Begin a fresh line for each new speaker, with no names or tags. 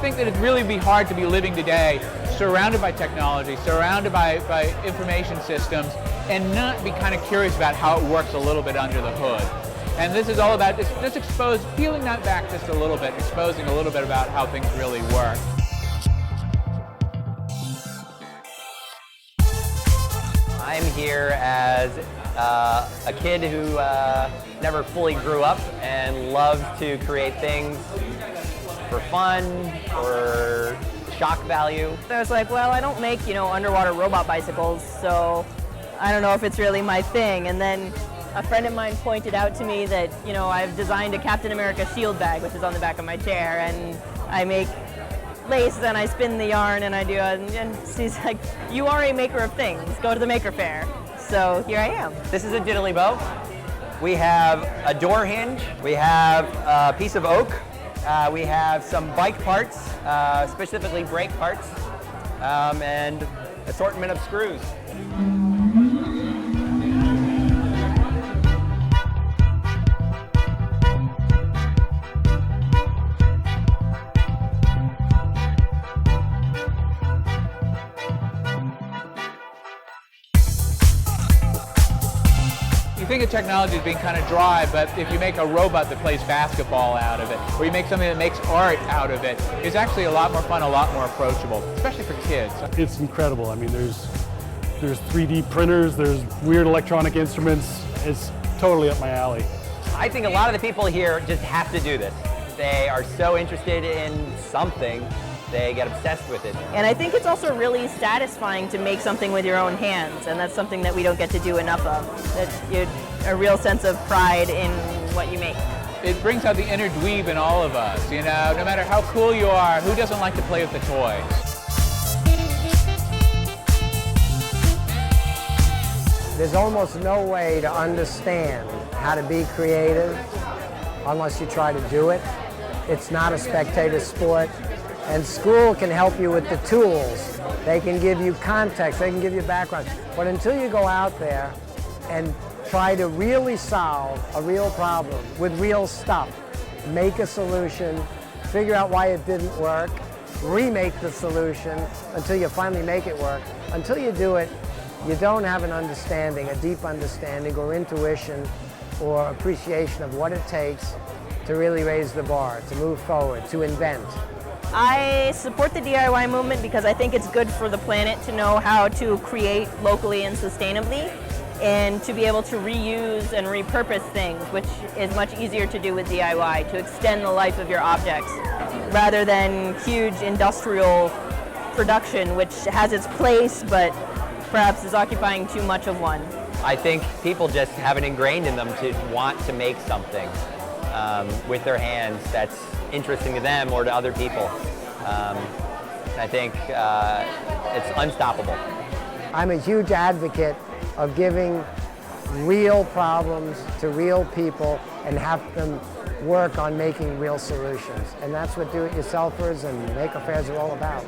think that it'd really be hard to be living today surrounded by technology, surrounded by information systems, and not be kind of curious about how it works a little bit under the hood. And this is all about just peeling that back just a little bit, exposing a little bit about how things really work.
I'm here as a kid who never fully grew up and loved to create things for fun, for shock value.
I was like, well, I don't make, underwater robot bicycles, so I don't know if it's really my thing. And then a friend of mine pointed out to me that, I've designed a Captain America shield bag, which is on the back of my chair, and I make lace and I spin the yarn and I do, and she's like, you are a maker of things, go to the Maker Faire. So here I am.
This is a diddly bow. We have a door hinge, we have a piece of oak, we have some bike parts, specifically brake parts, and assortment of screws.
You think of technology as being kind of dry, but if you make a robot that plays basketball out of it, or you make something that makes art out of it, it's actually a lot more fun, a lot more approachable, especially for kids.
It's incredible. I mean, there's 3D printers, there's weird electronic instruments. It's totally up my alley.
I think a lot of the people here just have to do this. They are so interested in something, they get obsessed with it.
And I think it's also really satisfying to make something with your own hands, and that's something that we don't get to do enough of. That a real sense of pride in what you make.
It brings out the inner dweeb in all of us, no matter how cool you are, who doesn't like to play with the toys?
There's almost no way to understand how to be creative unless you try to do it. It's not a spectator sport. And school can help you with the tools. They can give you context, they can give you background. But until you go out there and try to really solve a real problem with real stuff, make a solution, figure out why it didn't work, remake the solution until you finally make it work. Until you do it, you don't have an understanding, a deep understanding or intuition or appreciation of what it takes to really raise the bar, to move forward, to invent.
I support the DIY movement because I think it's good for the planet to know how to create locally and sustainably, and to be able to reuse and repurpose things, which is much easier to do with DIY, to extend the life of your objects, rather than huge industrial production, which has its place, but perhaps is occupying too much of one.
I think people just have it ingrained in them to want to make something with their hands that's interesting to them or to other people. I think it's unstoppable.
I'm a huge advocate of giving real problems to real people and have them work on making real solutions. And that's what do-it-yourselfers and Maker Fairs are all about.